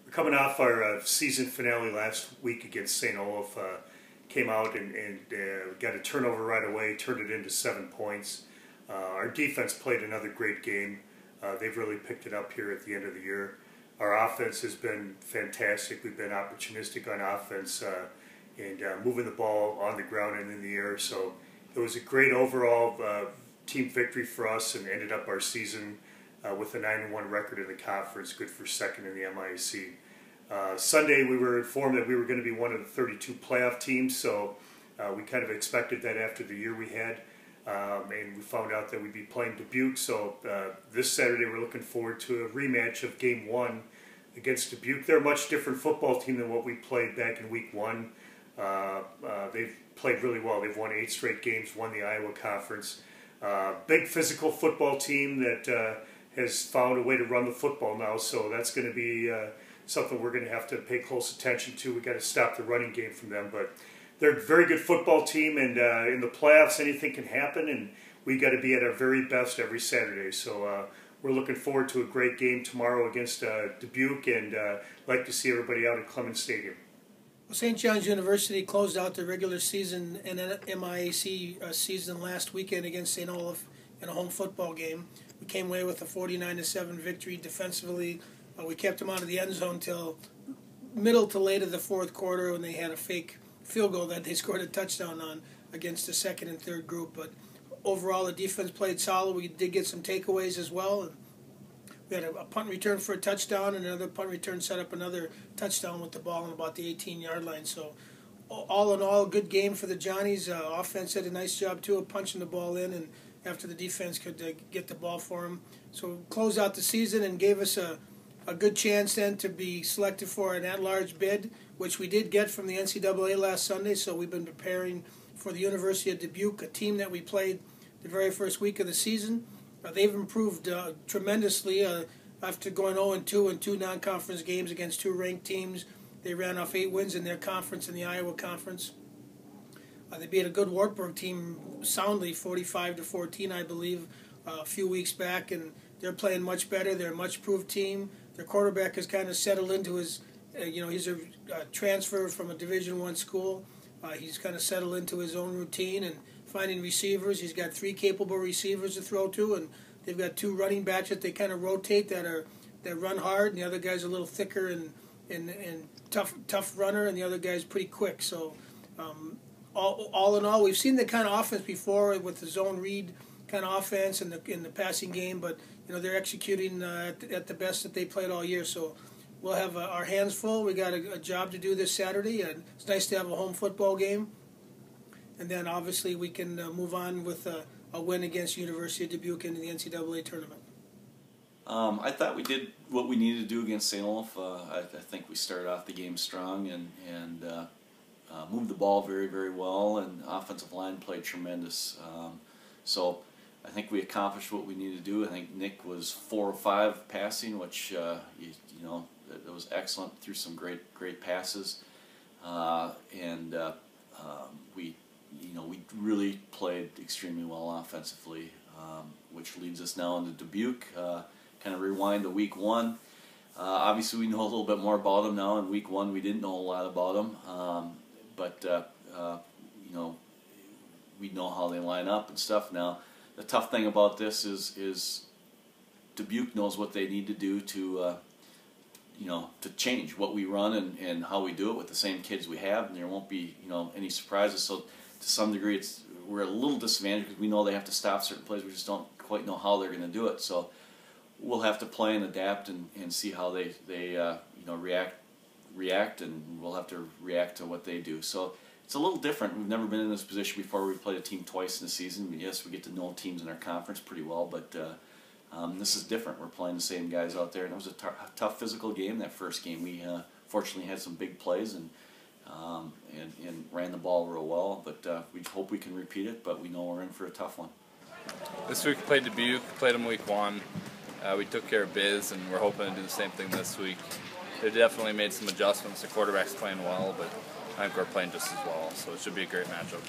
We're coming off our season finale last week against St. Olaf. Came out and got a turnover right away, turned it into 7 points. Our defense played another great game. They've really picked it up here at the end of the year. Our offense has been fantastic. We've been opportunistic on offense and moving the ball on the ground and in the air. So it was a great overall team victory for us, and ended up our season with a 9-1 record in the conference, good for second in the MIAC. Sunday we were informed that we were going to be one of the 32 playoff teams, so we kind of expected that after the year we had, and we found out that we'd be playing Dubuque. So this Saturday we're looking forward to a rematch of Game 1 against Dubuque. They're a much different football team than what we played back in Week 1. They've played really well. They've won 8 straight games, won the Iowa Conference. Big physical football team that has found a way to run the football now, so that's going to be something we're going to have to pay close attention to. We've got to stop the running game from them, but they're a very good football team, and in the playoffs anything can happen, and we got to be at our very best every Saturday. So we're looking forward to a great game tomorrow against Dubuque, and like to see everybody out at Clemens Stadium. Well, St. John's University closed out the regular season and MIAC season last weekend against St. Olaf in a home football game. We came away with a 49-7 victory defensively. We kept them out of the end zone until middle to late of the fourth quarter, when they had a fake field goal that they scored a touchdown on against the second and third group. But overall, the defense played solid. We did get some takeaways as well. And we had a punt return for a touchdown, and another punt return set up another touchdown with the ball on about the 18-yard line. So all in all, a good game for the Johnnies. Offense did a nice job, too, of punching the ball in, and after the defense could get the ball for them. So closed out the season and gave us a good chance then to be selected for an at-large bid, which we did get from the NCAA last Sunday. So we've been preparing for the University of Dubuque, a team that we played the very first week of the season. They've improved tremendously after going 0-2 in 2 non-conference games against 2 ranked teams. They ran off 8 wins in their conference, in the Iowa Conference. They beat a good Wartburg team soundly, 45-14, I believe, a few weeks back, and they're playing much better. They're a much-improved team. Their quarterback has kind of settled into his, he's a transfer from a Division I school. He's kind of settled into his own routine and finding receivers. He's got 3 capable receivers to throw to, and they've got 2 running backs that they kind of rotate that run hard, and the other guy's a little thicker and tough runner, and the other guy's pretty quick. So all in all, we've seen the kind of offense before with the zone read kind of offense in the passing game, but they're executing at the best that they played all year. So we'll have our hands full. We got a job to do this Saturday, and it's nice to have a home football game. And then obviously we can move on with a win against University of Dubuque in the NCAA tournament. I thought we did what we needed to do against St. Olaf. I think we started off the game strong and moved the ball very, very well, and the offensive line played tremendous. So I think we accomplished what we needed to do. I think Nick was 4 or 5 passing, which it was excellent. Threw some great passes, and we really played extremely well offensively, which leads us now into Dubuque. Kind of rewind to Week 1. Obviously, we know a little bit more about them now. In Week 1, we didn't know a lot about them, but we know how they line up and stuff now. The tough thing about this is Dubuque knows what they need to do to change what we run and how we do it with the same kids we have, and there won't be any surprises. So to some degree, we're at a little disadvantage because we know they have to stop certain plays. We just don't quite know how they're going to do it. So we'll have to play and adapt and see how they react, and we'll have to react to what they do. So it's a little different. We've never been in this position before. We've played a team twice in the season. Yes, we get to know teams in our conference pretty well, but this is different. We're playing the same guys out there, and it was a tough physical game. That first game, we fortunately had some big plays and ran the ball real well. But we hope we can repeat it. But we know we're in for a tough one. This week we played Dubuque. Played them Week 1. We took care of Biz, and we're hoping to do the same thing this week. They definitely made some adjustments. The quarterback's playing well, but I think we're playing just as well, so it should be a great matchup.